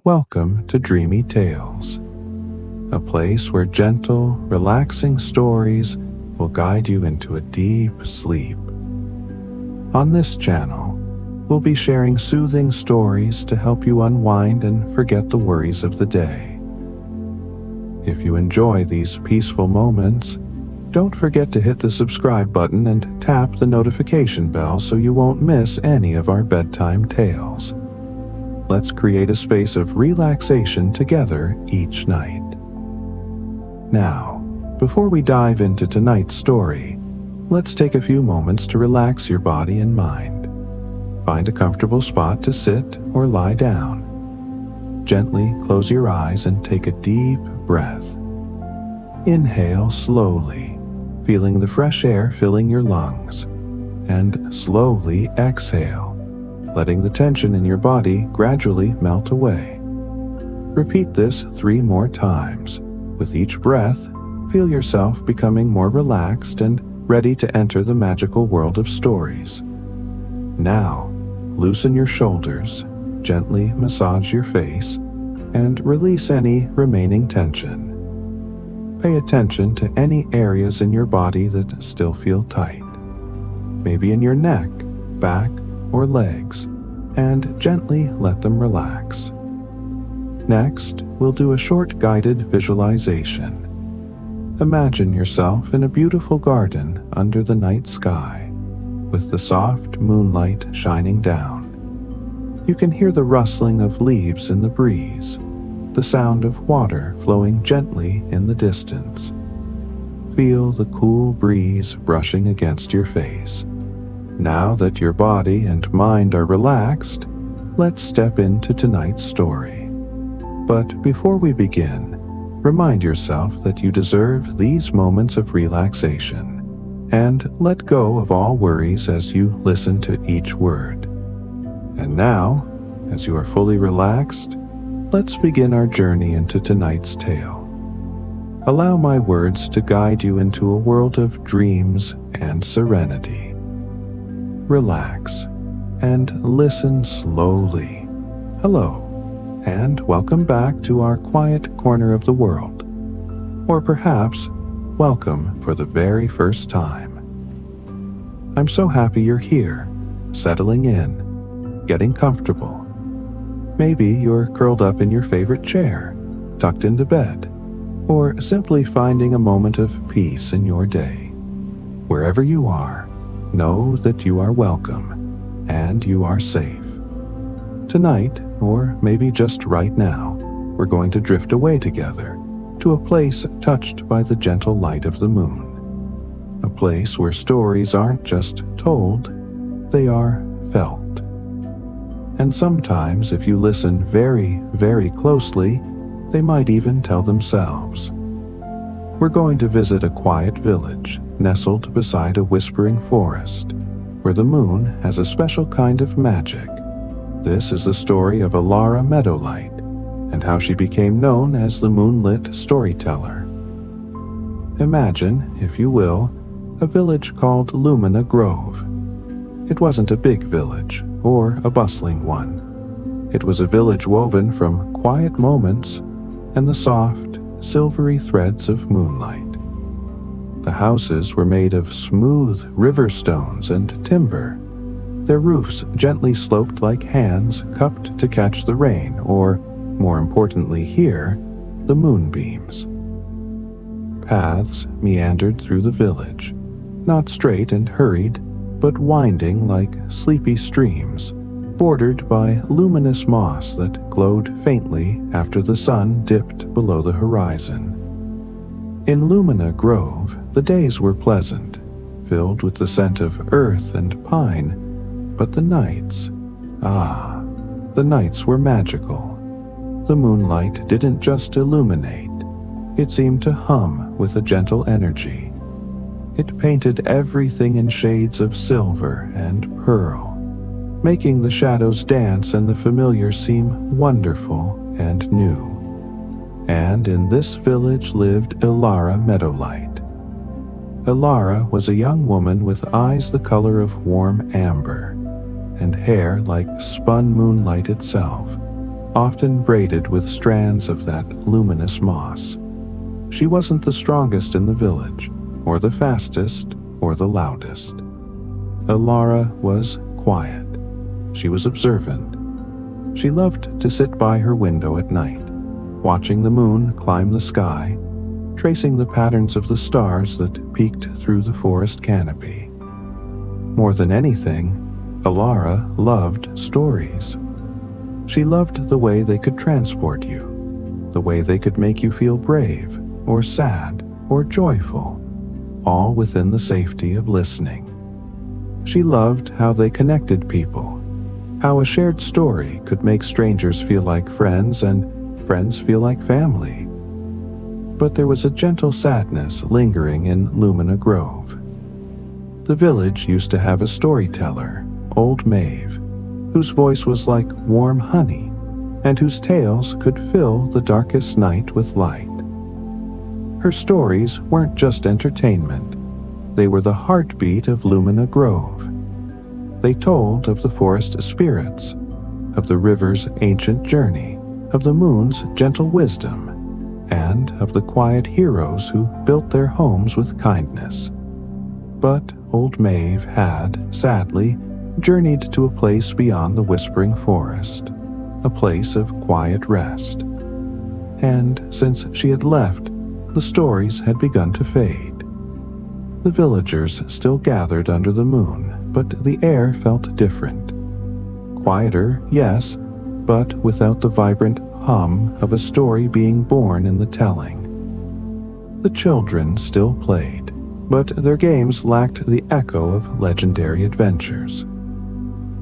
Welcome to Dreamy Tales, a place where gentle, relaxing stories will guide you into a deep sleep. On this channel, we'll be sharing soothing stories to help you unwind and forget the worries of the day. If you enjoy these peaceful moments, don't forget to hit the subscribe button and tap the notification bell so you won't miss any of our bedtime tales. Let's create a space of relaxation together each night. Now, before we dive into tonight's story, let's take a few moments to relax your body and mind. Find a comfortable spot to sit or lie down. Gently close your eyes and take a deep breath. Inhale slowly, feeling the fresh air filling your lungs, and slowly exhale, letting the tension in your body gradually melt away. Repeat this 3 more times. With each breath, feel yourself becoming more relaxed and ready to enter the magical world of stories. Now, loosen your shoulders, gently massage your face, and release any remaining tension. Pay attention to any areas in your body that still feel tight, maybe in your neck, back, or legs, and gently let them relax. Next, we'll do a short guided visualization. Imagine yourself in a beautiful garden under the night sky, with the soft moonlight shining down. You can hear the rustling of leaves in the breeze, the sound of water flowing gently in the distance. Feel the cool breeze brushing against your face. Now that your body and mind are relaxed, let's step into tonight's story. But before we begin, remind yourself that you deserve these moments of relaxation, and let go of all worries as you listen to each word. And now, as you are fully relaxed, let's begin our journey into tonight's tale. Allow my words to guide you into a world of dreams and serenity. Relax and listen slowly. Hello, and welcome back to our quiet corner of the world. Or perhaps, welcome for the very first time. I'm so happy you're here, settling in, getting comfortable. Maybe you're curled up in your favorite chair, tucked into bed, or simply finding a moment of peace in your day. Wherever you are, know that you are welcome and you are safe. Tonight, or maybe just right now, we're going to drift away together to a place touched by the gentle light of the moon. A place where stories aren't just told, they are felt. And sometimes, if you listen very, very closely, they might even tell themselves. We're going to visit a quiet village nestled beside a whispering forest, where the moon has a special kind of magic. This is the story of Alara Meadowlight, and how she became known as the Moonlit Storyteller. Imagine, if you will, a village called Lumina Grove. It wasn't a big village, or a bustling one. It was a village woven from quiet moments and the soft, silvery threads of moonlight. The houses were made of smooth river stones and timber. Their roofs gently sloped like hands cupped to catch the rain, or, more importantly here, the moonbeams. Paths meandered through the village, not straight and hurried, but winding like sleepy streams, bordered by luminous moss that glowed faintly after the sun dipped below the horizon. In Lumina Grove, the days were pleasant, filled with the scent of earth and pine, but the nights, the nights were magical. The moonlight didn't just illuminate, it seemed to hum with a gentle energy. It painted everything in shades of silver and pearl, making the shadows dance and the familiar seem wonderful and new. And in this village lived Alara Meadowlight. Alara was a young woman with eyes the color of warm amber, and hair like spun moonlight itself. often braided with strands of that luminous moss. She wasn't the strongest in the village, or the fastest, or the loudest. Alara was quiet. She was observant. She loved to sit by her window at night, watching the moon climb the sky, tracing the patterns of the stars that peeked through the forest canopy. More than anything, Alara loved stories. She loved the way they could transport you, the way they could make you feel brave, or sad, or joyful, all within the safety of listening. She loved how they connected people, how a shared story could make strangers feel like friends and friends feel like family. But there was a gentle sadness lingering in Lumina Grove. The village used to have a storyteller, Old Maeve, whose voice was like warm honey, and whose tales could fill the darkest night with light. Her stories weren't just entertainment. They were the heartbeat of Lumina Grove. They told of the forest spirits, of the river's ancient journey, of the moon's gentle wisdom, and of the quiet heroes who built their homes with kindness. But Old Maeve had, sadly, journeyed to a place beyond the whispering forest, a place of quiet rest. And since she had left, the stories had begun to fade. The villagers still gathered under the moon, but the air felt different. Quieter, yes, but without the vibrant hum of a story being born in the telling. The children still played, but their games lacked the echo of legendary adventures.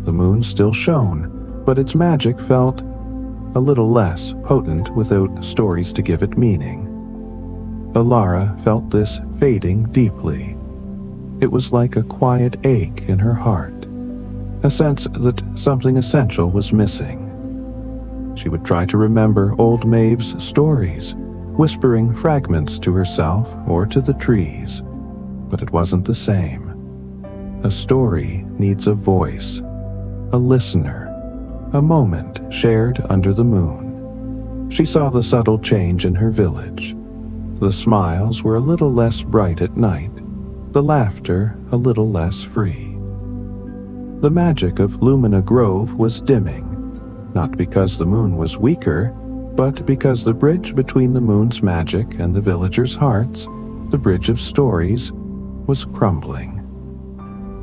The moon still shone, but its magic felt a little less potent without stories to give it meaning. Alara felt this fading deeply. It was like a quiet ache in her heart, a sense that something essential was missing. She would try to remember Old Maeve's stories, whispering fragments to herself or to the trees, but it wasn't the same. A story needs a voice, a listener, a moment shared under the moon. She saw the subtle change in her village. The smiles were a little less bright at night, the laughter a little less free. The magic of Lumina Grove was dimming, not because the moon was weaker, but because the bridge between the moon's magic and the villagers' hearts, the bridge of stories, was crumbling.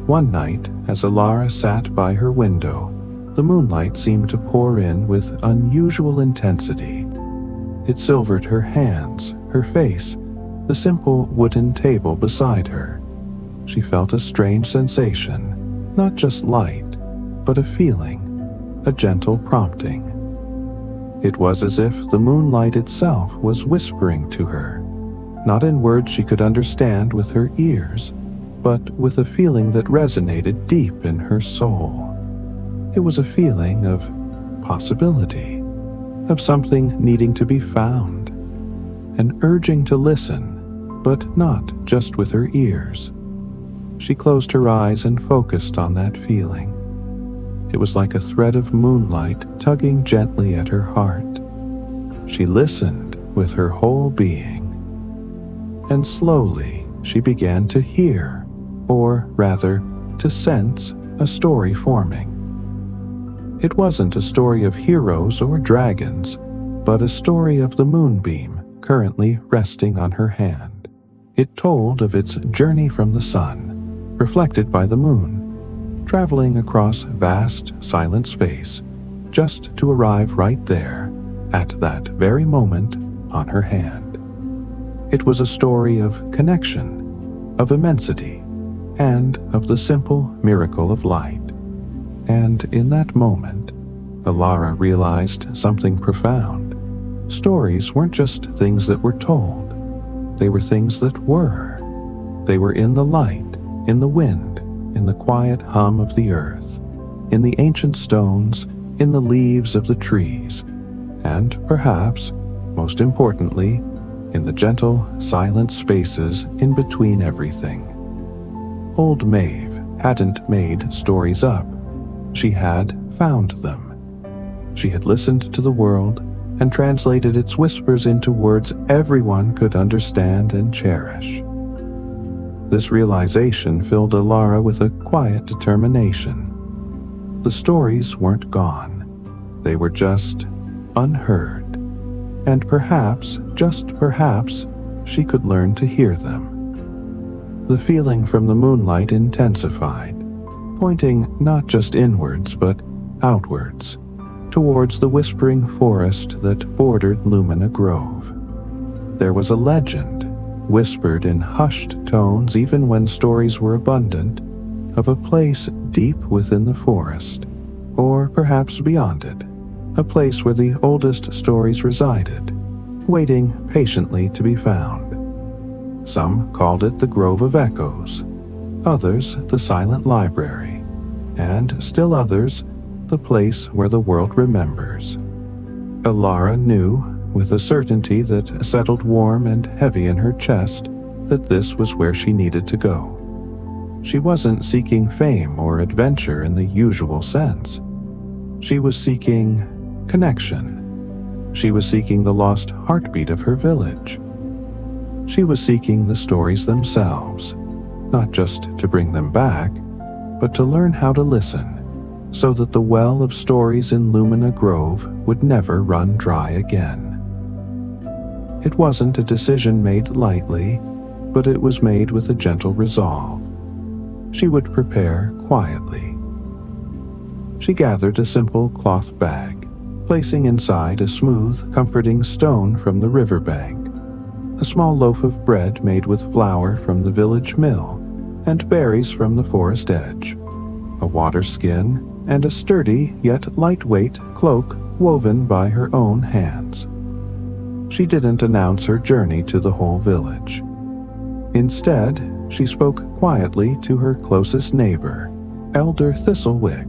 One night, as Alara sat by her window, the moonlight seemed to pour in with unusual intensity. It silvered her hands, her face, the simple wooden table beside her. She felt a strange sensation, not just light, but a feeling, a gentle prompting. It was as if the moonlight itself was whispering to her, not in words she could understand with her ears, but with a feeling that resonated deep in her soul. It was a feeling of possibility, of something needing to be found, an urging to listen, but not just with her ears. She closed her eyes and focused on that feeling. It was like a thread of moonlight tugging gently at her heart. She listened with her whole being. And slowly she began to hear, or rather, to sense a story forming. It wasn't a story of heroes or dragons, but a story of the moonbeam currently resting on her hand. It told of its journey from the sun, reflected by the moon, traveling across vast, silent space, just to arrive right there, at that very moment, on her hand. It was a story of connection, of immensity, and of the simple miracle of light. And in that moment, Alara realized something profound. Stories weren't just things that were told. They were things that were. They were in the light, in the wind, in the quiet hum of the earth, in the ancient stones, in the leaves of the trees, and perhaps, most importantly, in the gentle, silent spaces in between everything. Old Maeve hadn't made stories up. She had found them. She had listened to the world and translated its whispers into words everyone could understand and cherish. This realization filled Alara with a quiet determination. The stories weren't gone. They were just unheard. And perhaps, just perhaps, she could learn to hear them. The feeling from the moonlight intensified, pointing not just inwards but outwards, towards the whispering forest that bordered Lumina Grove. There was a legend, whispered in hushed tones even when stories were abundant, of a place deep within the forest, or perhaps beyond it, a place where the oldest stories resided, waiting patiently to be found. Some called it the Grove of Echoes, others the Silent Library, and still others the place where the world remembers. Alara knew, with a certainty that settled warm and heavy in her chest, that this was where she needed to go. She wasn't seeking fame or adventure in the usual sense. She was seeking connection. She was seeking the lost heartbeat of her village. She was seeking the stories themselves, not just to bring them back, but to learn how to listen, so that the well of stories in Lumina Grove would never run dry again. It wasn't a decision made lightly, but it was made with a gentle resolve. She would prepare quietly. She gathered a simple cloth bag, placing inside a smooth, comforting stone from the riverbank, a small loaf of bread made with flour from the village mill, and berries from the forest edge, a water skin, and a sturdy yet lightweight cloak woven by her own hands. She didn't announce her journey to the whole village. Instead, she spoke quietly to her closest neighbor, Elder Thistlewick,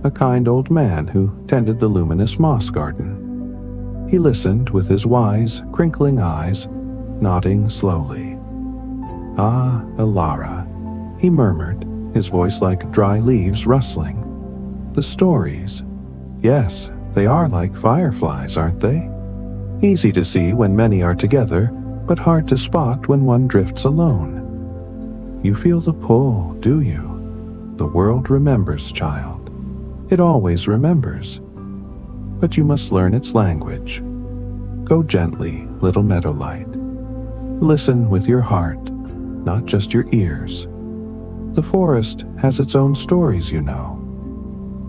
a kind old man who tended the luminous moss garden. He listened with his wise, crinkling eyes, nodding slowly. "Ah, Alara," he murmured, his voice like dry leaves rustling. "The stories. Yes, they are like fireflies, aren't they? Easy to see when many are together, but hard to spot when one drifts alone. You feel the pull, do you? The world remembers, child. It always remembers. But you must learn its language. Go gently, little meadowlight. Listen with your heart, not just your ears. The forest has its own stories, you know.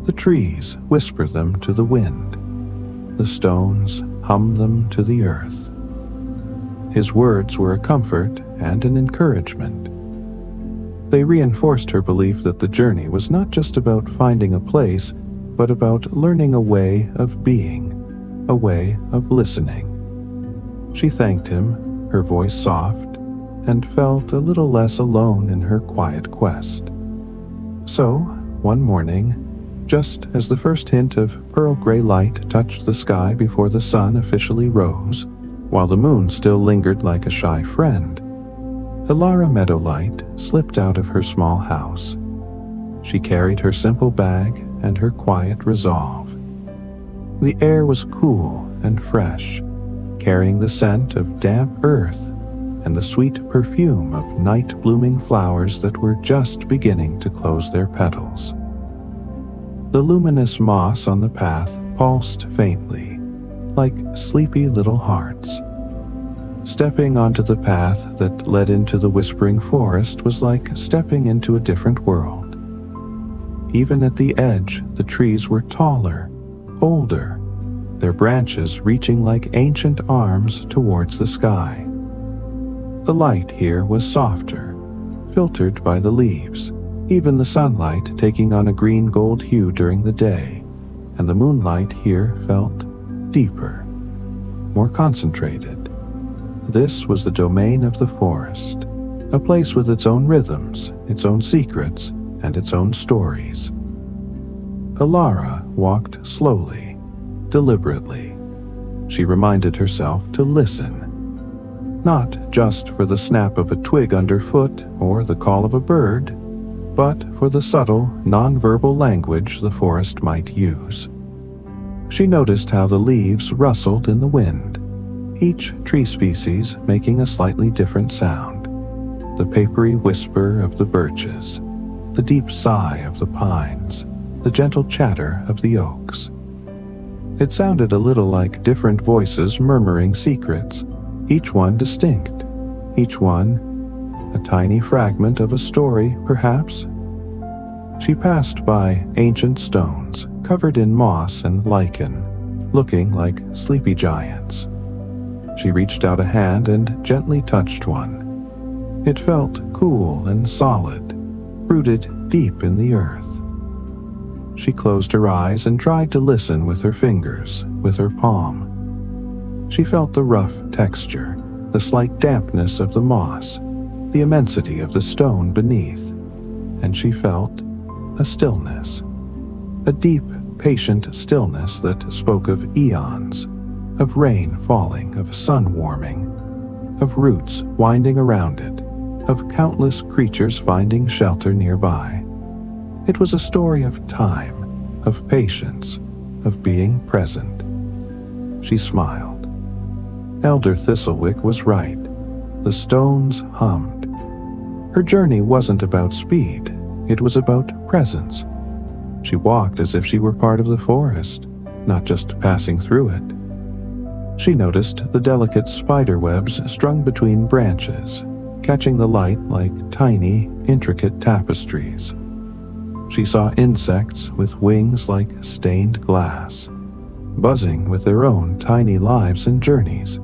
The trees whisper them to the wind. The stones hum them to the earth." His words were a comfort and an encouragement. They reinforced her belief that the journey was not just about finding a place, but about learning a way of being, a way of listening. She thanked him, her voice soft, and felt a little less alone in her quiet quest. So, one morning, just as the first hint of pearl-gray light touched the sky before the sun officially rose, while the moon still lingered like a shy friend, Alara Meadowlight slipped out of her small house. She carried her simple bag and her quiet resolve. The air was cool and fresh, carrying the scent of damp earth and the sweet perfume of night-blooming flowers that were just beginning to close their petals. The luminous moss on the path pulsed faintly, like sleepy little hearts. Stepping onto the path that led into the whispering forest was like stepping into a different world. Even at the edge, the trees were taller, older, their branches reaching like ancient arms towards the sky. The light here was softer, filtered by the leaves, even the sunlight taking on a green-gold hue during the day, and the moonlight here felt deeper, more concentrated. This was the domain of the forest, a place with its own rhythms, its own secrets, and its own stories. Alara walked slowly, deliberately. She reminded herself to listen, not just for the snap of a twig underfoot or the call of a bird, but for the subtle, non-verbal language the forest might use. She noticed how the leaves rustled in the wind, each tree species making a slightly different sound. The papery whisper of the birches, the deep sigh of the pines, the gentle chatter of the oaks. It sounded a little like different voices murmuring secrets, each one distinct, each one a tiny fragment of a story, perhaps. She passed by ancient stones covered in moss and lichen, looking like sleepy giants. She reached out a hand and gently touched one. It felt cool and solid, rooted deep in the earth. She closed her eyes and tried to listen with her fingers, with her palm. She felt the rough texture, the slight dampness of the moss, the immensity of the stone beneath, and she felt a stillness, a deep, patient stillness that spoke of eons, of rain falling, of sun warming, of roots winding around it, of countless creatures finding shelter nearby. It was a story of time, of patience, of being present. She smiled. Elder Thistlewick was right. The stones hummed. Her journey wasn't about speed, it was about presence. She walked as if she were part of the forest, not just passing through it. She noticed the delicate spider webs strung between branches, catching the light like tiny, intricate tapestries. She saw insects with wings like stained glass, buzzing with their own tiny lives and journeys.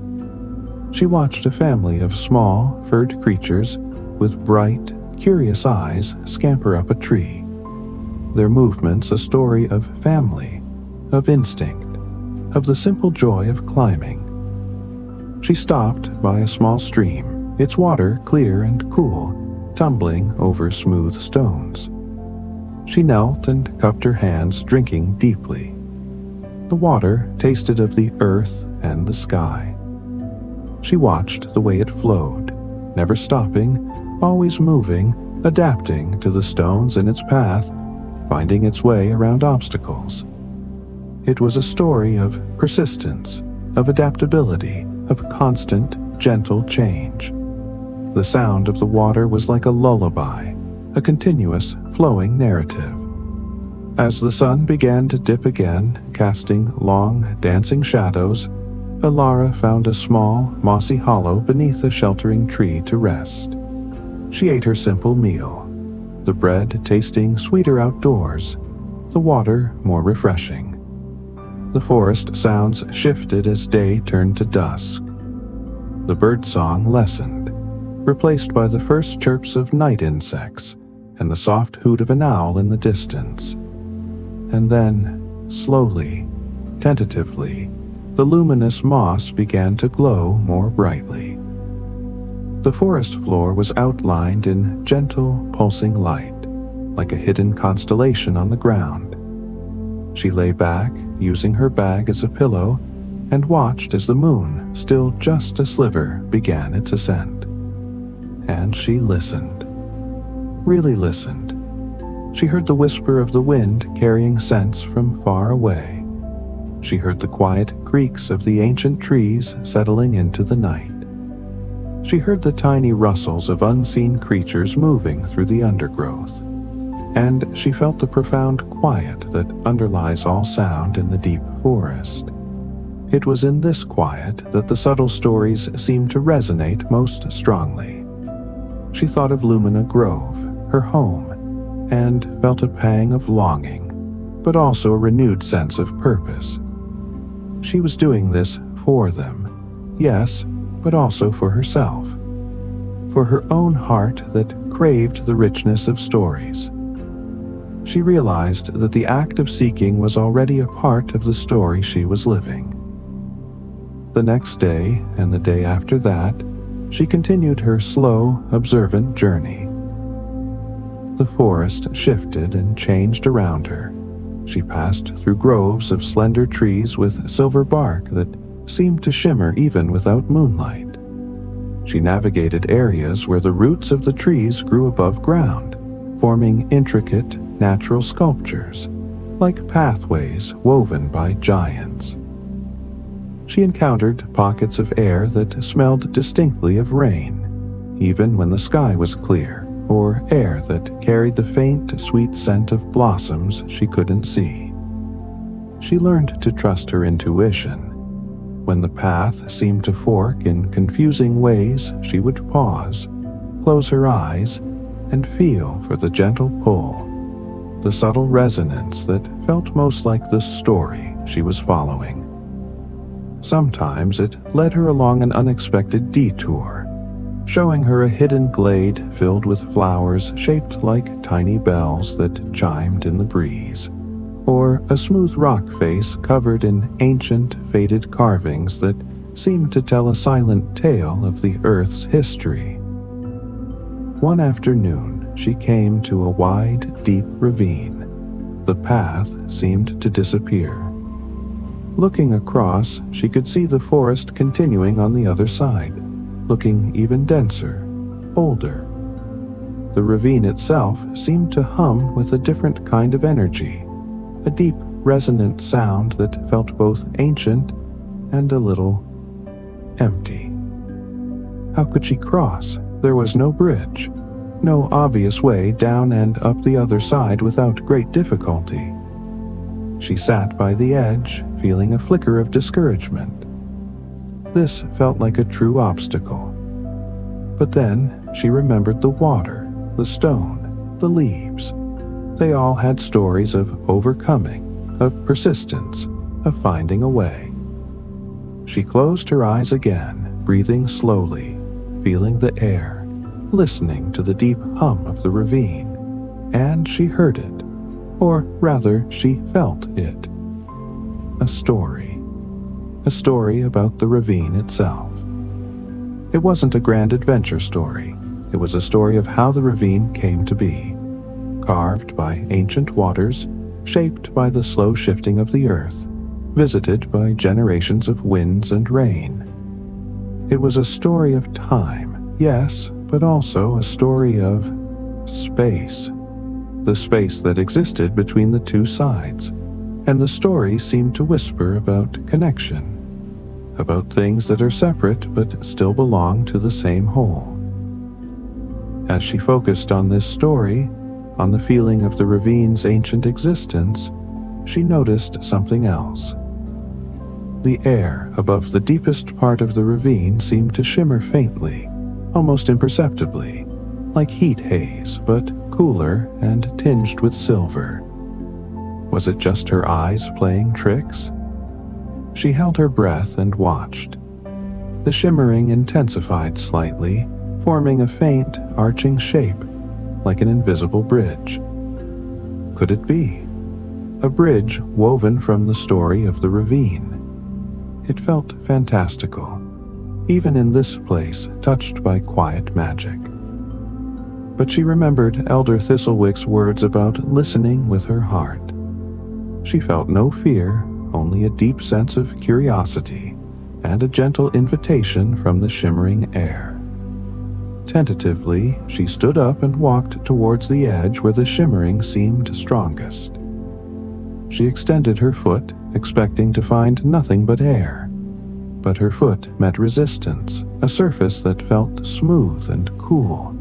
She watched a family of small, furred creatures with bright, curious eyes scamper up a tree. Their movements a story of family, of instinct, of the simple joy of climbing. She stopped by a small stream, its water clear and cool, tumbling over smooth stones. She knelt and cupped her hands, drinking deeply. The water tasted of the earth and the sky. She watched the way it flowed, never stopping, always moving, adapting to the stones in its path, finding its way around obstacles. It was a story of persistence, of adaptability, of constant, gentle change. The sound of the water was like a lullaby, a continuous, flowing narrative. As the sun began to dip again, casting long, dancing shadows, Alara found a small, mossy hollow beneath a sheltering tree to rest. She ate her simple meal, the bread tasting sweeter outdoors, the water more refreshing. The forest sounds shifted as day turned to dusk. The birdsong lessened, replaced by the first chirps of night insects and the soft hoot of an owl in the distance. And then, slowly, tentatively, the luminous moss began to glow more brightly. The forest floor was outlined in gentle, pulsing light, like a hidden constellation on the ground. She lay back, using her bag as a pillow, and watched as the moon, still just a sliver, began its ascent. And she listened. Really listened. She heard the whisper of the wind carrying scents from far away. She heard the quiet creaks of the ancient trees settling into the night. She heard the tiny rustles of unseen creatures moving through the undergrowth. And she felt the profound quiet that underlies all sound in the deep forest. It was in this quiet that the subtle stories seemed to resonate most strongly. She thought of Lumina Grove, her home, and felt a pang of longing, but also a renewed sense of purpose. She was doing this for them, yes, but also for herself, for her own heart that craved the richness of stories. She realized that the act of seeking was already a part of the story she was living. The next day and the day after that, she continued her slow, observant journey. The forest shifted and changed around her. She passed through groves of slender trees with silver bark that seemed to shimmer even without moonlight. She navigated areas where the roots of the trees grew above ground, forming intricate, natural sculptures, like pathways woven by giants. She encountered pockets of air that smelled distinctly of rain, even when the sky was clear, or air that carried the faint, sweet scent of blossoms she couldn't see. She learned to trust her intuition. When the path seemed to fork in confusing ways, she would pause, close her eyes, and feel for the gentle pull, the subtle resonance that felt most like the story she was following. Sometimes it led her along an unexpected detour, showing her a hidden glade filled with flowers shaped like tiny bells that chimed in the breeze, or a smooth rock face covered in ancient, faded carvings that seemed to tell a silent tale of the Earth's history. One afternoon, she came to a wide, deep ravine. The path seemed to disappear. Looking across, she could see the forest continuing on the other side, looking even denser, older. The ravine itself seemed to hum with a different kind of energy, a deep, resonant sound that felt both ancient and a little empty. How could she cross? There was no bridge, no obvious way down and up the other side without great difficulty. She sat by the edge, feeling a flicker of discouragement. This felt like a true obstacle. But then she remembered the water, the stone, the leaves. They all had stories of overcoming, of persistence, of finding a way. She closed her eyes again, breathing slowly, feeling the air, listening to the deep hum of the ravine, and she heard it, or rather she felt it. A story about the ravine itself. It wasn't a grand adventure story. It was a story of how the ravine came to be, carved by ancient waters, shaped by the slow shifting of the earth, visited by generations of winds and rain. It was a story of time, yes, but also a story of space. The space that existed between the two sides, and the story seemed to whisper about connection, about things that are separate but still belong to the same whole. As she focused on this story, on the feeling of the ravine's ancient existence, she noticed something else. The air above the deepest part of the ravine seemed to shimmer faintly, almost imperceptibly, like heat haze, but cooler and tinged with silver. Was it just her eyes playing tricks? She held her breath and watched. The shimmering intensified slightly, forming a faint, arching shape, like an invisible bridge. Could it be? A bridge woven from the story of the ravine. It felt fantastical, even in this place touched by quiet magic. But she remembered Elder Thistlewick's words about listening with her heart. She felt no fear, only a deep sense of curiosity, and a gentle invitation from the shimmering air. Tentatively, she stood up and walked towards the edge where the shimmering seemed strongest. She extended her foot, expecting to find nothing but air. But her foot met resistance, a surface that felt smooth and cool,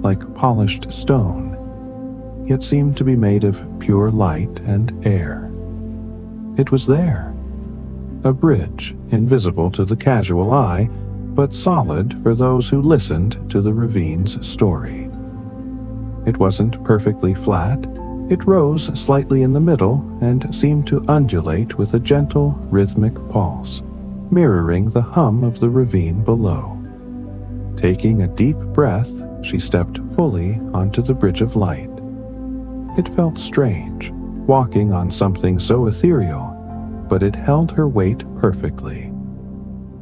like polished stone, yet seemed to be made of pure light and air. It was there. A bridge, invisible to the casual eye, but solid for those who listened to the ravine's story. It wasn't perfectly flat. It rose slightly in the middle and seemed to undulate with a gentle, rhythmic pulse, mirroring the hum of the ravine below. Taking a deep breath, she stepped fully onto the bridge of light. It felt strange, walking on something so ethereal, but it held her weight perfectly.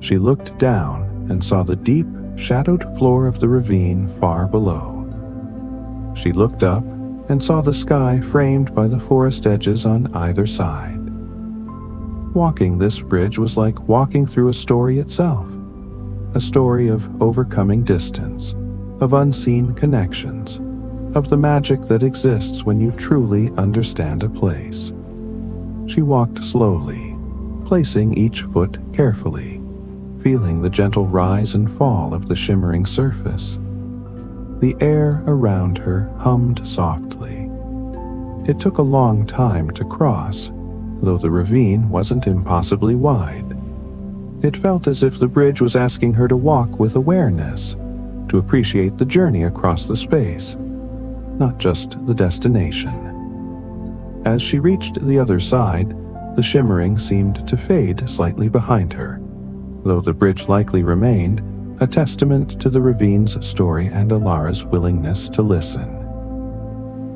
She looked down and saw the deep, shadowed floor of the ravine far below. She looked up and saw the sky framed by the forest edges on either side. Walking this bridge was like walking through a story itself, a story of overcoming distance, of unseen connections, of the magic that exists when you truly understand a place. She walked slowly, placing each foot carefully, feeling the gentle rise and fall of the shimmering surface. The air around her hummed softly. It took a long time to cross, though the ravine wasn't impossibly wide. It felt as if the bridge was asking her to walk with awareness, to appreciate the journey across the space, not just the destination. As she reached the other side, the shimmering seemed to fade slightly behind her, though the bridge likely remained, a testament to the ravine's story and Alara's willingness to listen.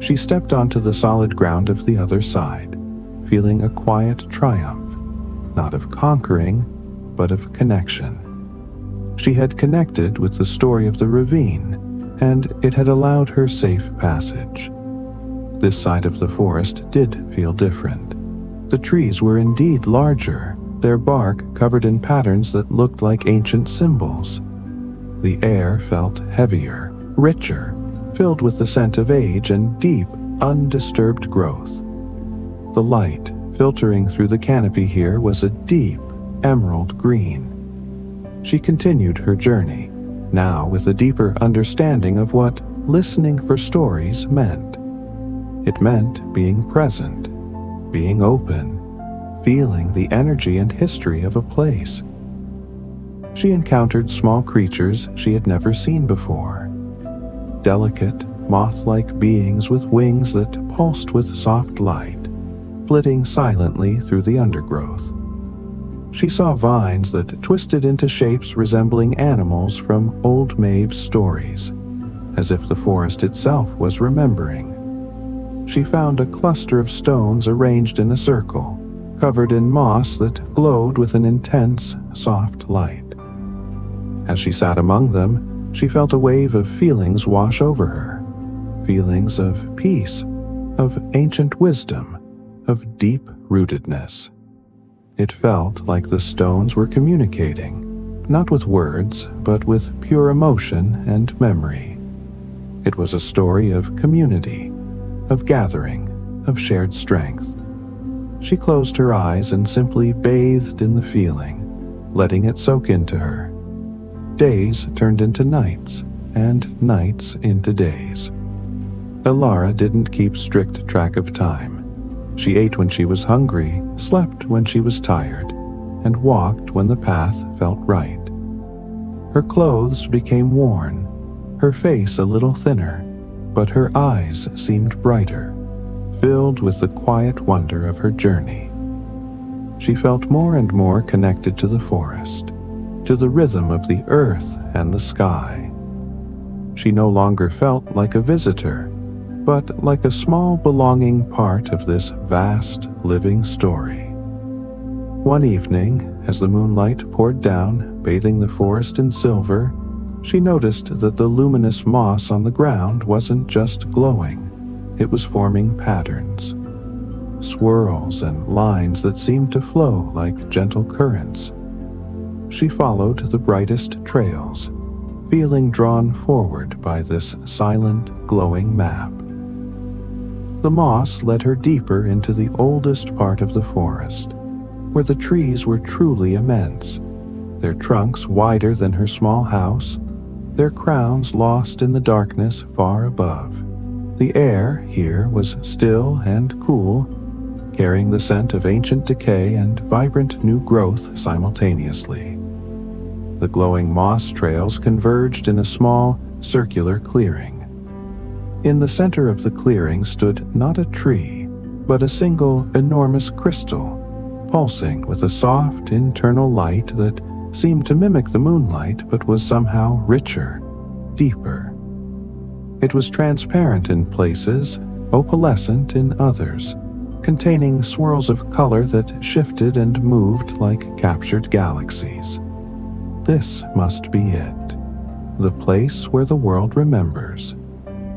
She stepped onto the solid ground of the other side, feeling a quiet triumph, not of conquering, but of connection. She had connected with the story of the ravine, and it had allowed her safe passage. This side of the forest did feel different. The trees were indeed larger, their bark covered in patterns that looked like ancient symbols. The air felt heavier, richer, filled with the scent of age and deep, undisturbed growth. The light filtering through the canopy here was a deep, emerald green. She continued her journey, now with a deeper understanding of what listening for stories meant. It meant being present, being open, feeling the energy and history of a place. She encountered small creatures she had never seen before. Delicate, moth-like beings with wings that pulsed with soft light, flitting silently through the undergrowth. She saw vines that twisted into shapes resembling animals from old Maeve's stories, as if the forest itself was remembering. She found a cluster of stones arranged in a circle, covered in moss that glowed with an intense, soft light. As she sat among them, she felt a wave of feelings wash over her. Feelings of peace, of ancient wisdom, of deep rootedness. It felt like the stones were communicating, not with words, but with pure emotion and memory. It was a story of community, of gathering, of shared strength. She closed her eyes and simply bathed in the feeling, letting it soak into her. Days turned into nights, and nights into days. Alara didn't keep strict track of time. She ate when she was hungry, slept when she was tired, and walked when the path felt right. Her clothes became worn, her face a little thinner, but her eyes seemed brighter, filled with the quiet wonder of her journey. She felt more and more connected to the forest, to the rhythm of the earth and the sky. She no longer felt like a visitor, but like a small belonging part of this vast living story. One evening, as the moonlight poured down, bathing the forest in silver, she noticed that the luminous moss on the ground wasn't just glowing, it was forming patterns. Swirls and lines that seemed to flow like gentle currents. She followed the brightest trails, feeling drawn forward by this silent, glowing map. The moss led her deeper into the oldest part of the forest, where the trees were truly immense, their trunks wider than her small house, their crowns lost in the darkness far above. The air here was still and cool, carrying the scent of ancient decay and vibrant new growth simultaneously. The glowing moss trails converged in a small, circular clearing. In the center of the clearing stood not a tree, but a single enormous crystal, pulsing with a soft internal light that seemed to mimic the moonlight but was somehow richer, deeper. It was transparent in places, opalescent in others, containing swirls of color that shifted and moved like captured galaxies. This must be it, the place where the world remembers,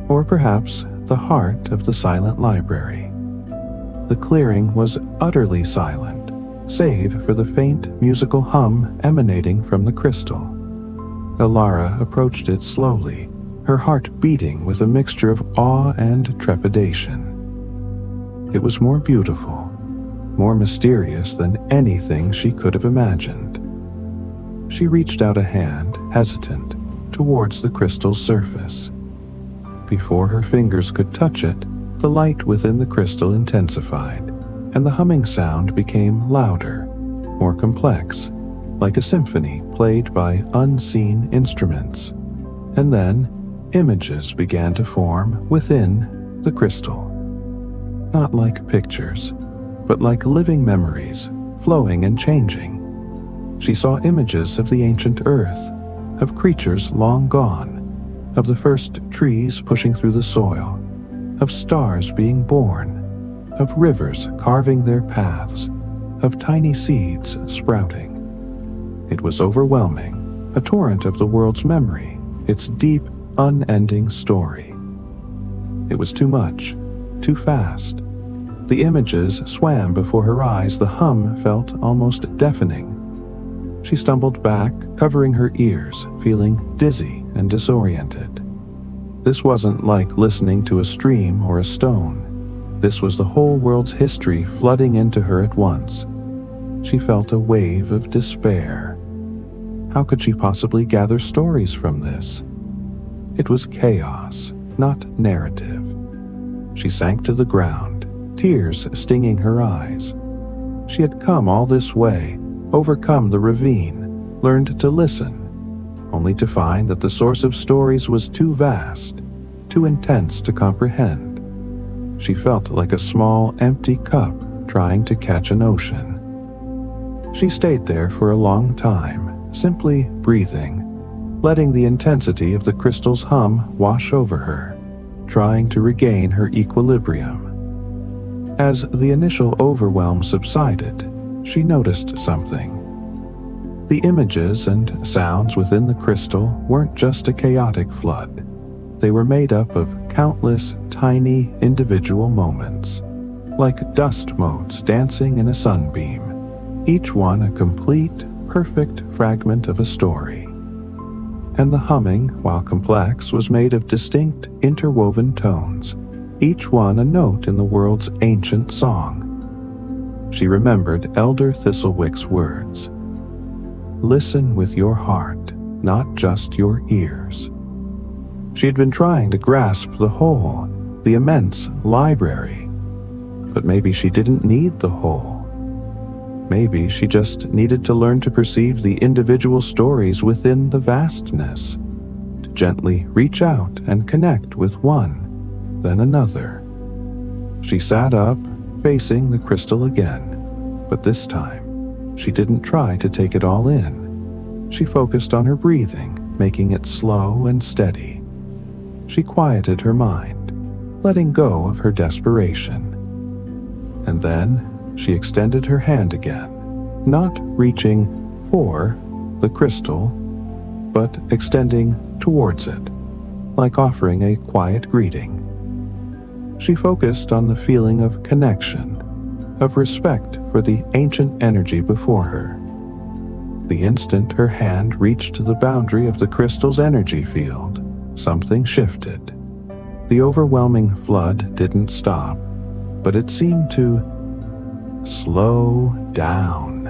or perhaps the heart of the silent library. The clearing was utterly silent, save for the faint musical hum emanating from the crystal. Alara approached it slowly, her heart beating with a mixture of awe and trepidation. It was more beautiful, more mysterious than anything she could have imagined. She reached out a hand, hesitant, towards the crystal's surface. Before her fingers could touch it, the light within the crystal intensified, and the humming sound became louder, more complex, like a symphony played by unseen instruments. And then, images began to form within the crystal. Not like pictures, but like living memories, flowing and changing. She saw images of the ancient earth, of creatures long gone, of the first trees pushing through the soil, of stars being born, of rivers carving their paths, of tiny seeds sprouting. It was overwhelming, a torrent of the world's memory, its deep, unending story. It was too much, too fast. The images swam before her eyes, the hum felt almost deafening. She stumbled back, covering her ears, feeling dizzy and disoriented. This wasn't like listening to a stream or a stone. This was the whole world's history flooding into her at once. She felt a wave of despair. How could she possibly gather stories from this? It was chaos, not narrative. She sank to the ground, tears stinging her eyes. She had come all this way, overcome the ravine, learned to listen, only to find that the source of stories was too vast, too intense to comprehend. She felt like a small, empty cup trying to catch an ocean. She stayed there for a long time, simply breathing, letting the intensity of the crystal's hum wash over her, trying to regain her equilibrium. As the initial overwhelm subsided, she noticed something. The images and sounds within the crystal weren't just a chaotic flood. They were made up of countless tiny individual moments, like dust motes dancing in a sunbeam, each one a complete, perfect fragment of a story. And the humming, while complex, was made of distinct, interwoven tones, each one a note in the world's ancient song. She remembered Elder Thistlewick's words. Listen with your heart, not just your ears. She had been trying to grasp the whole, the immense library. But maybe she didn't need the whole. Maybe she just needed to learn to perceive the individual stories within the vastness, to gently reach out and connect with one, then another. She sat up, facing the crystal again, but this time, she didn't try to take it all in. She focused on her breathing, making it slow and steady. She quieted her mind, letting go of her desperation. And then, she extended her hand again, not reaching for the crystal, but extending towards it, like offering a quiet greeting. She focused on the feeling of connection, of respect for the ancient energy before her. The instant her hand reached the boundary of the crystal's energy field, something shifted. The overwhelming flood didn't stop, but it seemed to slow down.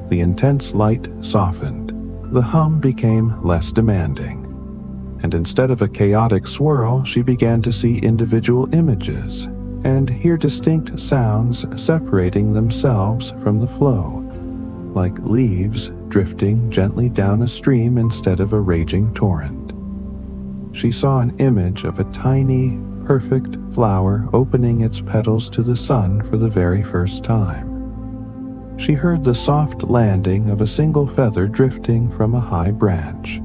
The intense light softened, the hum became less demanding, and instead of a chaotic swirl, she began to see individual images and hear distinct sounds separating themselves from the flow, like leaves drifting gently down a stream instead of a raging torrent. She saw an image of a tiny, perfect flower opening its petals to the sun for the very first time. She heard the soft landing of a single feather drifting from a high branch.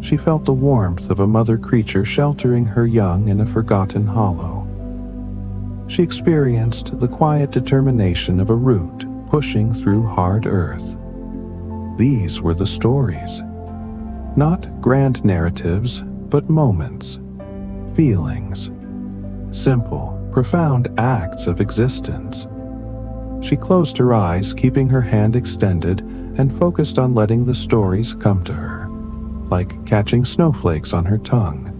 She felt the warmth of a mother creature sheltering her young in a forgotten hollow. She experienced the quiet determination of a root pushing through hard earth. These were the stories. Not grand narratives, but moments, feelings, simple, profound acts of existence. She closed her eyes, keeping her hand extended, and focused on letting the stories come to her, like catching snowflakes on her tongue.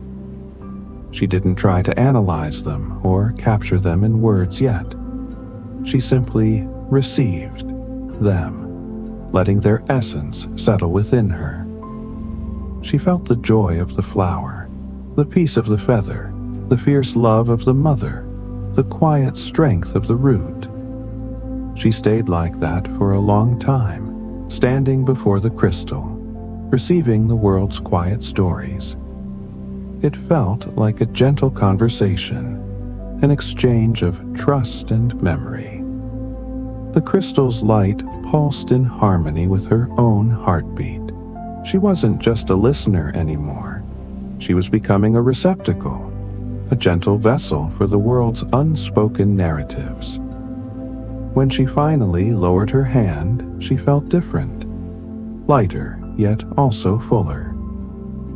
She didn't try to analyze them or capture them in words yet. She simply received them, letting their essence settle within her. She felt the joy of the flower, the peace of the feather, the fierce love of the mother, the quiet strength of the root. She stayed like that for a long time, standing before the crystal, receiving the world's quiet stories. It felt like a gentle conversation, an exchange of trust and memory. The crystal's light pulsed in harmony with her own heartbeat. She wasn't just a listener anymore. She was becoming a receptacle, a gentle vessel for the world's unspoken narratives. When she finally lowered her hand, she felt different, lighter yet also fuller.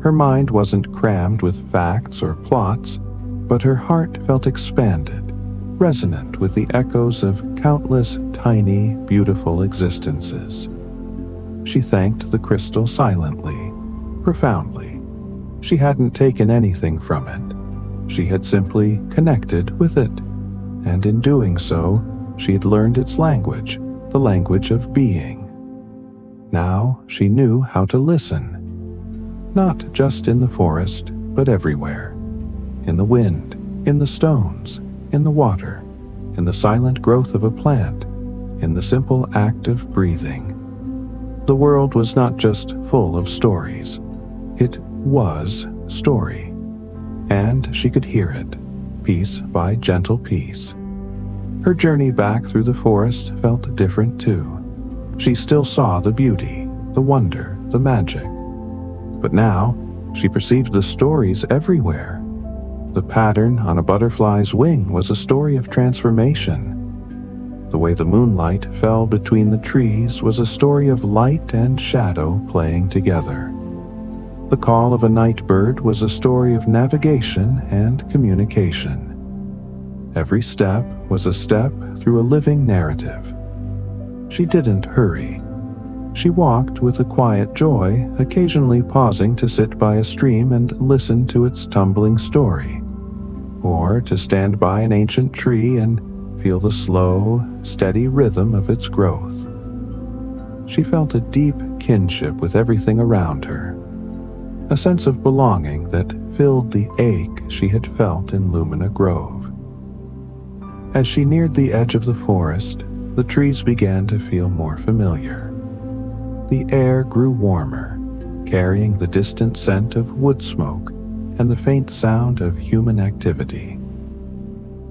Her mind wasn't crammed with facts or plots, but her heart felt expanded, resonant with the echoes of countless tiny, beautiful existences. She thanked the crystal silently, profoundly. She hadn't taken anything from it. She had simply connected with it, and in doing so, she had learned its language, the language of being. Now she knew how to listen. Not just in the forest, but everywhere. In the wind, in the stones, in the water, in the silent growth of a plant, in the simple act of breathing. The world was not just full of stories. It was story. And she could hear it, piece by gentle piece. Her journey back through the forest felt different too. She still saw the beauty, the wonder, the magic. But now, she perceived the stories everywhere. The pattern on a butterfly's wing was a story of transformation. The way the moonlight fell between the trees was a story of light and shadow playing together. The call of a night bird was a story of navigation and communication. Every step was a step through a living narrative. She didn't hurry. She walked with a quiet joy, occasionally pausing to sit by a stream and listen to its tumbling story, or to stand by an ancient tree and feel the slow, steady rhythm of its growth. She felt a deep kinship with everything around her, a sense of belonging that filled the ache she had felt in Lumina Grove. As she neared the edge of the forest, the trees began to feel more familiar. The air grew warmer, carrying the distant scent of wood smoke and the faint sound of human activity.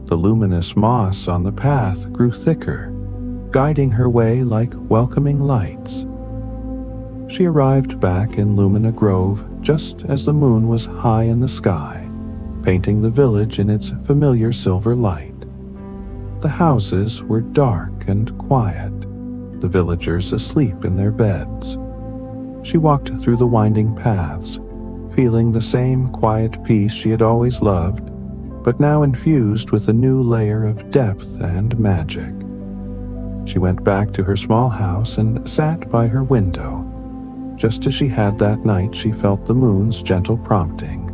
The luminous moss on the path grew thicker, guiding her way like welcoming lights. She arrived back in Lumina Grove just as the moon was high in the sky, painting the village in its familiar silver light. The houses were dark and quiet, the villagers asleep in their beds. She walked through the winding paths, feeling the same quiet peace she had always loved, but now infused with a new layer of depth and magic. She went back to her small house and sat by her window. Just as she had that night, she felt the moon's gentle prompting.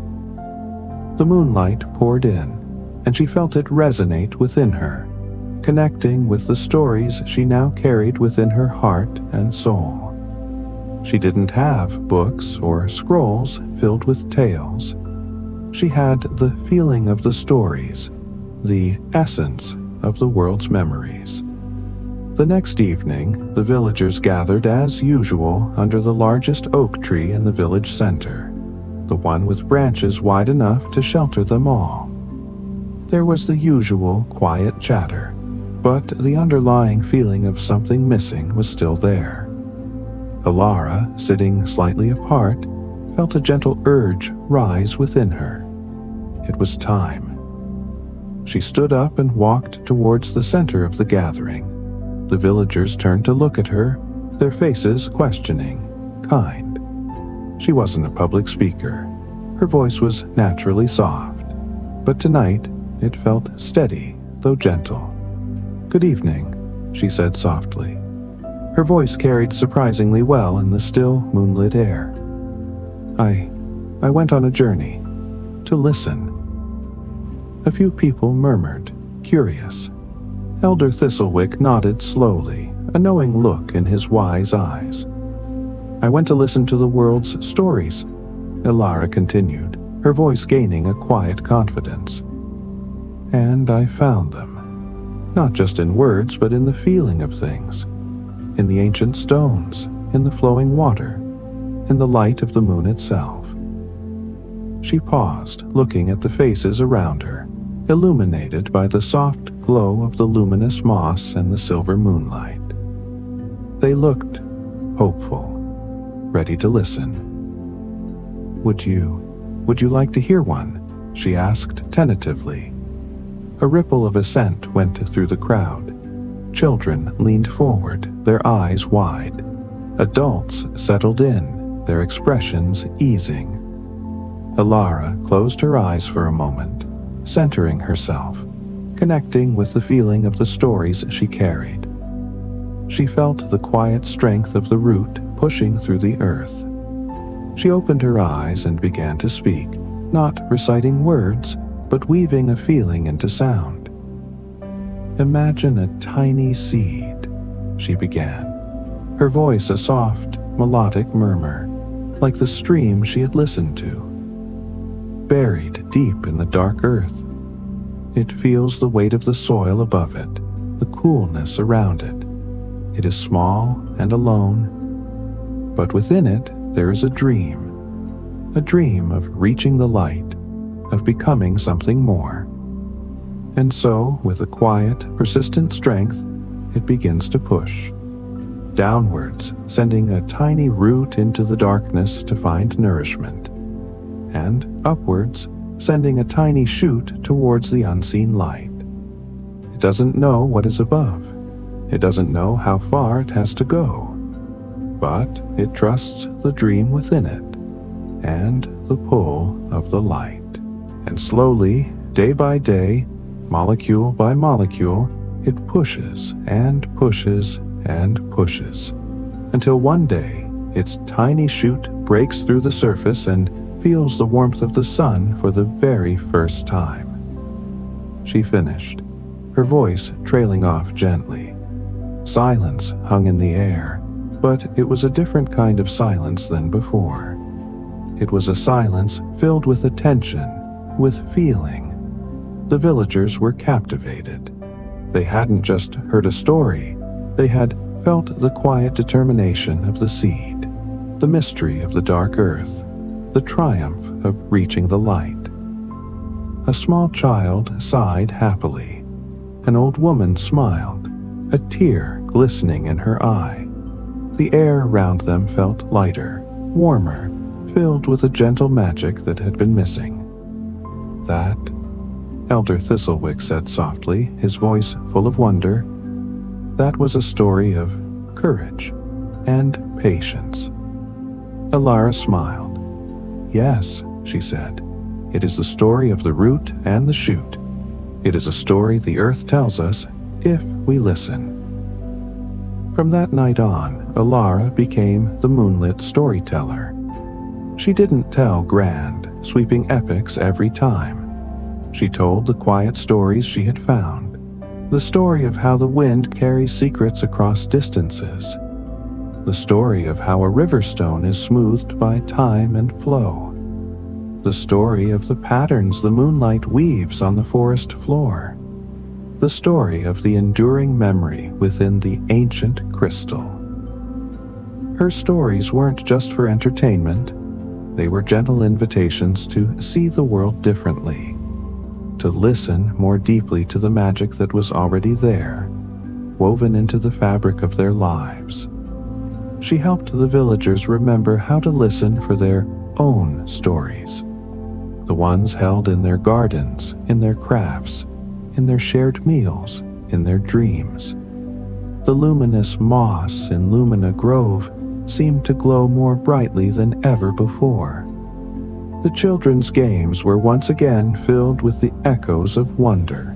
The moonlight poured in, and she felt it resonate within her, connecting with the stories she now carried within her heart and soul. She didn't have books or scrolls filled with tales. She had the feeling of the stories, the essence of the world's memories. The next evening, the villagers gathered as usual under the largest oak tree in the village center, the one with branches wide enough to shelter them all. There was the usual quiet chatter, but the underlying feeling of something missing was still there. Alara, sitting slightly apart, felt a gentle urge rise within her. It was time. She stood up and walked towards the center of the gathering. The villagers turned to look at her, their faces questioning, kind. She wasn't a public speaker. Her voice was naturally soft, but tonight it felt steady, though gentle. "Good evening," she said softly. Her voice carried surprisingly well in the still, moonlit air. I went on a journey, to listen." A few people murmured, curious, Elder Thistlewick nodded slowly, a knowing look in his wise eyes. "I went to listen to the world's stories," Elara continued, her voice gaining a quiet confidence. "And I found them. Not just in words, but in the feeling of things. In the ancient stones, in the flowing water, in the light of the moon itself." She paused, looking at the faces around her, illuminated by the soft glow of the luminous moss and the silver moonlight. They looked hopeful, ready to listen. Would you like to hear one?" she asked tentatively. A ripple of assent went through the crowd. Children leaned forward, their eyes wide. Adults settled in, their expressions easing. Elara closed her eyes for a moment, centering herself, connecting with the feeling of the stories she carried. She felt the quiet strength of the root pushing through the earth. She opened her eyes and began to speak, not reciting words, but weaving a feeling into sound. "Imagine a tiny seed," she began, her voice a soft, melodic murmur, like the stream she had listened to. "Buried deep in the dark earth. It feels the weight of the soil above it, the coolness around it. It is small and alone, but within it there is a dream of reaching the light, of becoming something more. And so, with a quiet, persistent strength, it begins to push. Downwards, sending a tiny root into the darkness to find nourishment. And upwards, sending a tiny shoot towards the unseen light. It doesn't know what is above. It doesn't know how far it has to go. But it trusts the dream within it, and the pull of the light. And slowly, day by day, molecule by molecule, it pushes and pushes and pushes, until one day its tiny shoot breaks through the surface and feels the warmth of the sun for the very first time. She finished, her voice trailing off gently. Silence hung in the air, but it was a different kind of silence than before. It was a silence filled with attention, with feeling. The villagers were captivated. They hadn't just heard a story, they had felt the quiet determination of the seed, the mystery of the dark earth, the triumph of reaching the light. A small child sighed happily. An old woman smiled, a tear glistening in her eye. The air around them felt lighter, warmer, filled with a gentle magic that had been missing. "That," Elder Thistlewick said softly, his voice full of wonder, "that was a story of courage and patience." Elara smiled. "Yes," she said, "it is the story of the root and the shoot. It is a story the earth tells us if we listen." From that night on, Elara became the Moonlit Storyteller. She didn't tell grand, sweeping epics every time. She told the quiet stories she had found, the story of how the wind carries secrets across distances, the story of how a river stone is smoothed by time and flow, the story of the patterns the moonlight weaves on the forest floor, the story of the enduring memory within the ancient crystal. Her stories weren't just for entertainment. They were gentle invitations to see the world differently, to listen more deeply to the magic that was already there, woven into the fabric of their lives. She helped the villagers remember how to listen for their own stories, the ones held in their gardens, in their crafts, in their shared meals, in their dreams. The luminous moss in Lumina Grove seemed to glow more brightly than ever before. The children's games were once again filled with the echoes of wonder.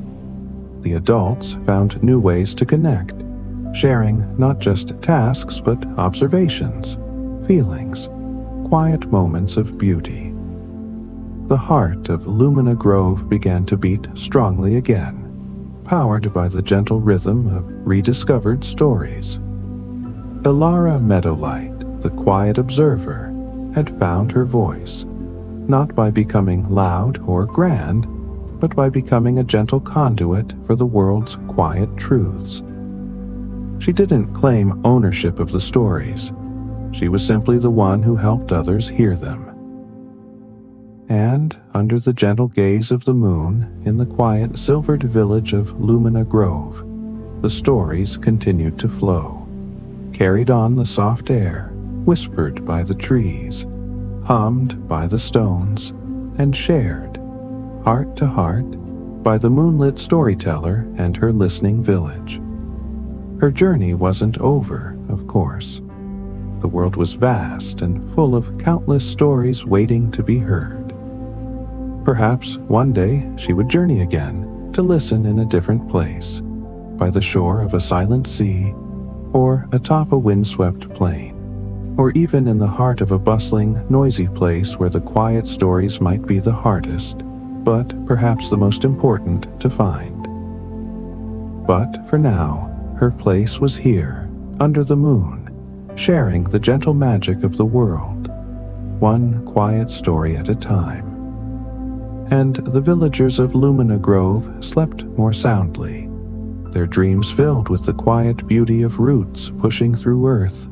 The adults found new ways to connect, sharing not just tasks but observations, feelings, quiet moments of beauty. The heart of Lumina Grove began to beat strongly again, powered by the gentle rhythm of rediscovered stories. Ilara Meadowlight, the quiet observer, had found her voice, not by becoming loud or grand, but by becoming a gentle conduit for the world's quiet truths. She didn't claim ownership of the stories. She was simply the one who helped others hear them. And, under the gentle gaze of the moon in the quiet silvered village of Lumina Grove, the stories continued to flow, carried on the soft air, whispered by the trees, hummed by the stones, and shared, heart to heart, by the moonlit storyteller and her listening village. Her journey wasn't over, of course. The world was vast and full of countless stories waiting to be heard. Perhaps one day she would journey again to listen in a different place, by the shore of a silent sea, or atop a windswept plain, or even in the heart of a bustling, noisy place where the quiet stories might be the hardest, but perhaps the most important to find. But for now, her place was here, under the moon, sharing the gentle magic of the world, one quiet story at a time. And the villagers of Lumina Grove slept more soundly, their dreams filled with the quiet beauty of roots pushing through earth,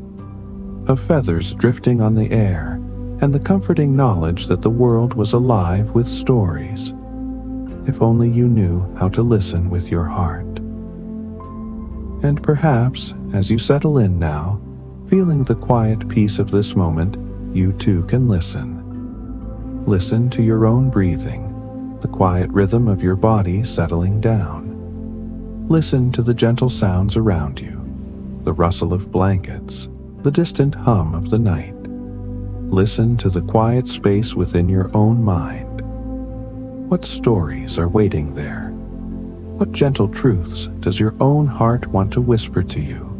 of feathers drifting on the air, and the comforting knowledge that the world was alive with stories, if only you knew how to listen with your heart. And perhaps, as you settle in now, feeling the quiet peace of this moment, you too can listen. Listen to your own breathing, the quiet rhythm of your body settling down. Listen to the gentle sounds around you, the rustle of blankets, the distant hum of the night. Listen to the quiet space within your own mind. What stories are waiting there? What gentle truths does your own heart want to whisper to you?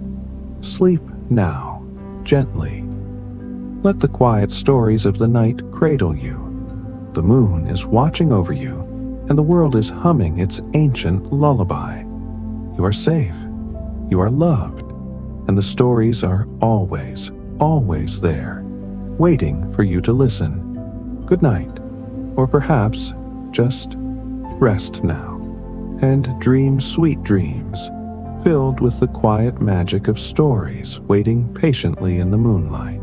Sleep now, gently. Let the quiet stories of the night cradle you. The moon is watching over you, and the world is humming its ancient lullaby. You are safe. You are loved. And the stories are always, always there, waiting for you to listen. Good night. Or perhaps just rest now and dream sweet dreams, filled with the quiet magic of stories waiting patiently in the moonlight.